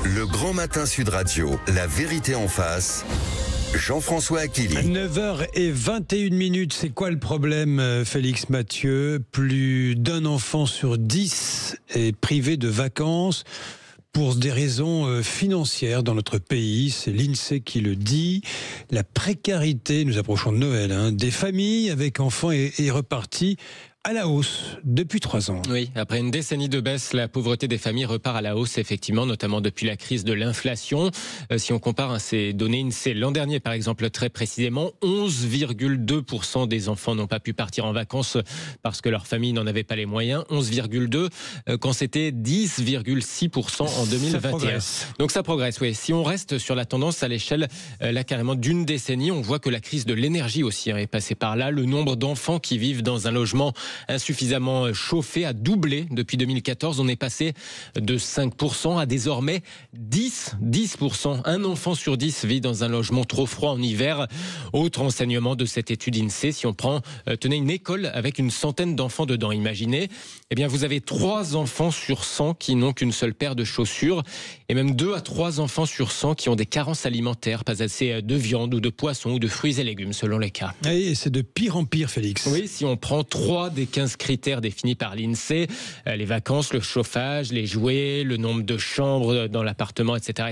Le Grand Matin Sud Radio, la vérité en face. Jean-François Aquili. 9h21, c'est quoi le problème, Félix Mathieu? Plus d'un enfant sur 10 est privé de vacances pour des raisons financières dans notre pays. C'est l'INSEE qui le dit. La précarité, nous approchons de Noël, des familles avec enfants est repartie à la hausse depuis 3 ans. Oui, après une décennie de baisse, la pauvreté des familles repart à la hausse, effectivement, notamment depuis la crise de l'inflation. Si on compare ces données INSEE, l'an dernier, par exemple, très précisément, 11,2% des enfants n'ont pas pu partir en vacances parce que leur famille n'en avait pas les moyens. 11,2% quand c'était 10,6% en 2021. Donc ça progresse, oui. Si on reste sur la tendance à l'échelle, là, carrément d'une décennie, on voit que la crise de l'énergie aussi est passée par là. Le nombre d'enfants qui vivent dans un logement insuffisamment chauffé a doublé depuis 2014. On est passé de 5% à désormais 10%. Un enfant sur 10 vit dans un logement trop froid en hiver. Autre enseignement de cette étude INSEE, si on prend, tenez, une école avec une centaine d'enfants dedans, imaginez, eh bien vous avez 3 enfants sur 100 qui n'ont qu'une seule paire de chaussures et même 2 à 3 enfants sur 100 qui ont des carences alimentaires, pas assez de viande ou de poisson ou de fruits et légumes selon les cas. Et c'est de pire en pire, Félix. Oui, si on prend 3 des 15 critères définis par l'INSEE, les vacances, le chauffage, les jouets, le nombre de chambres dans l'appartement, etc.,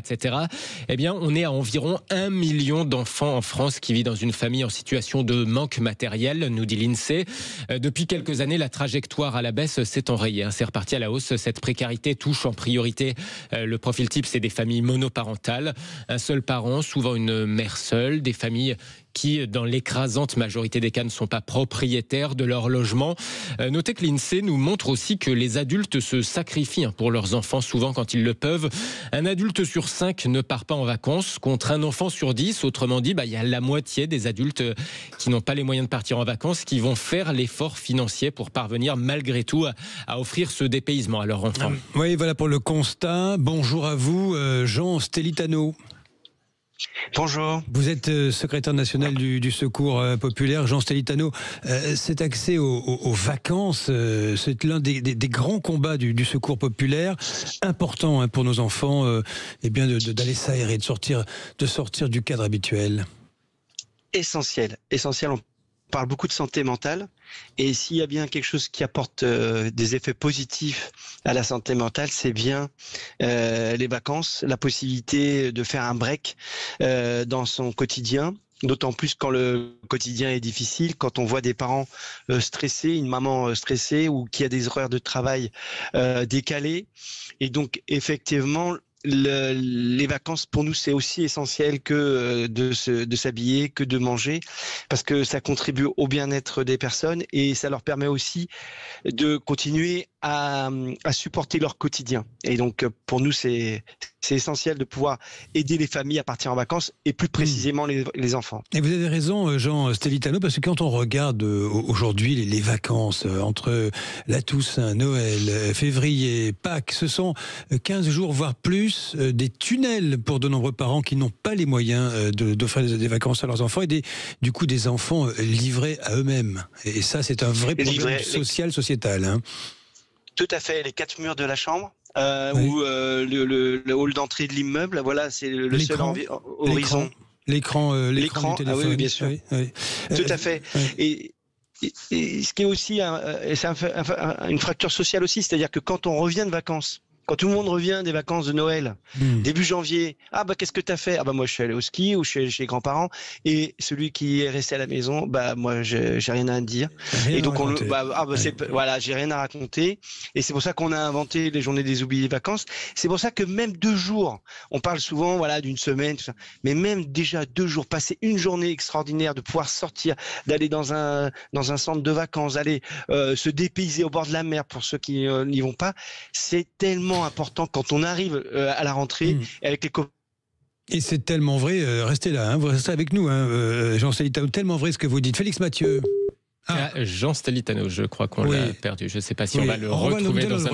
eh bien, on est à environ 1 million d'enfants en France qui vivent dans une famille en situation de manque matériel, nous dit l'INSEE. Depuis quelques années, la trajectoire à la baisse s'est enrayée. C'est reparti à la hausse. Cette précarité touche en priorité le profil type, c'est des familles monoparentales. Un seul parent, souvent une mère seule, des familles qui, dans l'écrasante majorité des cas, ne sont pas propriétaires de leur logement. Notez que l'INSEE nous montre aussi que les adultes se sacrifient pour leurs enfants, souvent quand ils le peuvent. Un adulte sur 5 ne part pas en vacances, contre un enfant sur 10. Autrement dit, il y a la moitié des adultes qui n'ont pas les moyens de partir en vacances, qui vont faire l'effort financier pour parvenir malgré tout à offrir ce dépaysement à leurs enfants. Oui, voilà pour le constat. Bonjour à vous, Jean Stelitano. Bonjour. Vous êtes secrétaire national du Secours populaire. Jean Stelitano, cet accès aux vacances, c'est l'un des grands combats du Secours populaire, important pour nos enfants, d'aller s'aérer, de sortir du cadre habituel. Essentiel. On parle beaucoup de santé mentale, et s'il y a bien quelque chose qui apporte des effets positifs à la santé mentale, c'est bien les vacances, la possibilité de faire un break dans son quotidien. D'autant plus quand le quotidien est difficile, quand on voit des parents stressés, une maman stressée ou qui a des horaires de travail décalés. Et donc effectivement, les vacances pour nous c'est aussi essentiel que de s'habiller, que de manger, parce que ça contribue au bien-être des personnes et ça leur permet aussi de continuer à supporter leur quotidien. Et donc pour nous c'est essentiel de pouvoir aider les familles à partir en vacances et plus précisément les enfants. Et vous avez raison, Jean Stelitano, parce que quand on regarde aujourd'hui les vacances entre la Toussaint, Noël, février, Pâques, ce sont 15 jours voire plus, des tunnels pour de nombreux parents qui n'ont pas les moyens d'offrir des vacances à leurs enfants et du coup des enfants livrés à eux-mêmes. Et ça c'est un vrai problème sociétal. Tout à fait, les 4 murs de la chambre. Ou le hall d'entrée de l'immeuble, voilà, c'est le seul horizon. L'écran du téléphone. Oui, bien sûr. Oui. Tout à fait. Et ce qui est aussi c'est une fracture sociale aussi, c'est-à-dire que quand on revient de vacances, quand tout le monde revient des vacances de Noël, début janvier, qu'est-ce que t'as fait ? Moi je suis allé au ski ou je suis allé chez les grands-parents. Et celui qui est resté à la maison, moi j'ai rien à dire. Et donc j'ai rien à raconter. Et c'est pour ça qu'on a inventé les journées des oubliés vacances. C'est pour ça que même 2 jours, on parle souvent d'une semaine, tout ça. Mais même déjà 2 jours, passer une journée extraordinaire, de pouvoir sortir, d'aller dans un centre de vacances, d'aller se dépayser au bord de la mer pour ceux qui n'y vont pas, c'est tellement important quand on arrive à la rentrée avec les copains. Et c'est tellement vrai, restez là, vous restez avec nous, Jean Stelitano, tellement vrai ce que vous dites. Félix Mathieu. Jean Stelitano, je crois qu'on l'a perdu. Je ne sais pas si on va le retrouver dans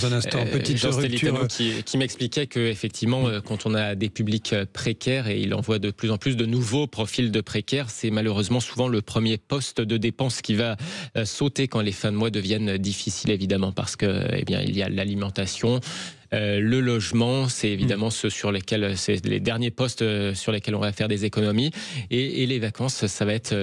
un instant. Petite Jean Stelitano rupture. qui m'expliquait qu'effectivement, quand on a des publics précaires, et il en voit de plus en plus de nouveaux profils de précaires, c'est malheureusement souvent le premier poste de dépense qui va sauter quand les fins de mois deviennent difficiles, évidemment, parce que il y a l'alimentation, Le logement, c'est évidemment ceux sur lesquels, c'est les derniers postes sur lesquels on va faire des économies. Et les vacances, ça va être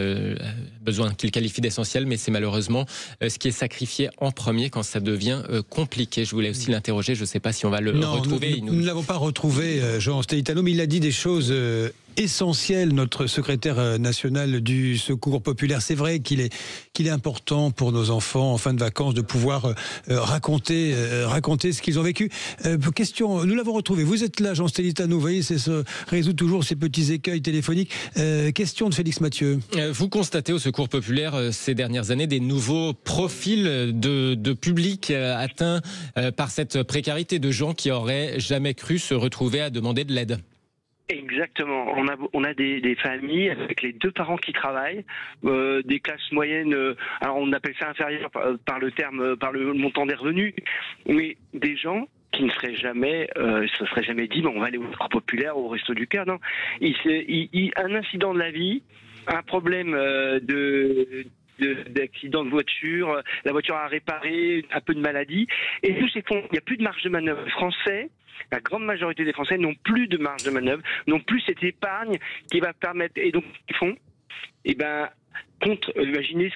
besoin qu'il qualifie d'essentiel, mais c'est malheureusement ce qui est sacrifié en premier quand ça devient compliqué. Je voulais aussi l'interroger, je ne sais pas si on va le retrouver. Nous ne l'avons pas retrouvé, Jean Stelitano, mais il a dit des choses essentiel, notre secrétaire national du Secours populaire. C'est vrai qu'il est important pour nos enfants en fin de vacances de pouvoir raconter ce qu'ils ont vécu. Question, nous l'avons retrouvé. Vous êtes là, Jean Stelitano. Vous voyez, c'est se résout toujours ces petits écueils téléphoniques. Question de Félix Mathieu. Vous constatez au Secours populaire ces dernières années des nouveaux profils de public atteints par cette précarité, de gens qui auraient jamais cru se retrouver à demander de l'aide. Exactement. On a des familles avec les deux parents qui travaillent, des classes moyennes. Alors on appelle ça inférieur par le montant des revenus, mais des gens qui ne seraient jamais, se seraient jamais dit, on va aller au Secours populaire, au Resto du Cœur. Non, un incident de la vie, un problème d'accident de voiture, la voiture à réparer, un peu de maladie, et tout c'est il n'y a plus de marge de manœuvre. Les Français, la grande majorité des Français n'ont plus de marge de manœuvre, n'ont plus cette épargne qui va permettre, et donc ils font, imaginez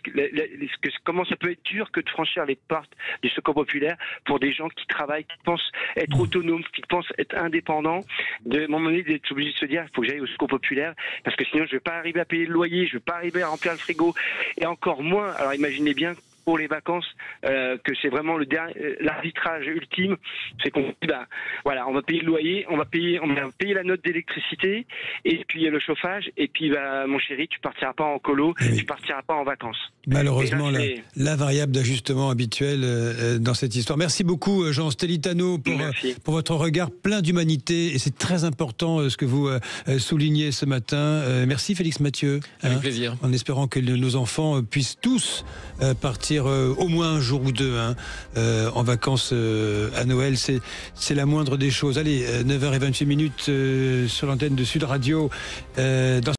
comment ça peut être dur que de franchir les portes du Secours populaire pour des gens qui travaillent, qui pensent être autonomes, qui pensent être indépendants. De moment donné, d'être obligé de se dire, il faut que j'aille au Secours populaire parce que sinon je vais pas arriver à payer le loyer, je vais pas arriver à remplir le frigo, et encore moins. Alors imaginez bien pour les vacances que c'est vraiment l'arbitrage ultime, c'est qu'on voilà, on va payer le loyer, on va payer la note d'électricité et puis le chauffage, et puis mon chéri, tu partiras pas en colo, tu partiras pas en vacances. Malheureusement, la variable d'ajustement habituelle dans cette histoire. Merci beaucoup, Jean Stelitano, pour votre regard plein d'humanité, et c'est très important ce que vous soulignez ce matin. Merci Félix Mathieu. Avec plaisir. En espérant que nos enfants puissent tous partir au moins un jour ou deux en vacances à Noël, c'est la moindre des choses. Allez, 9h28 sur l'antenne de Sud Radio.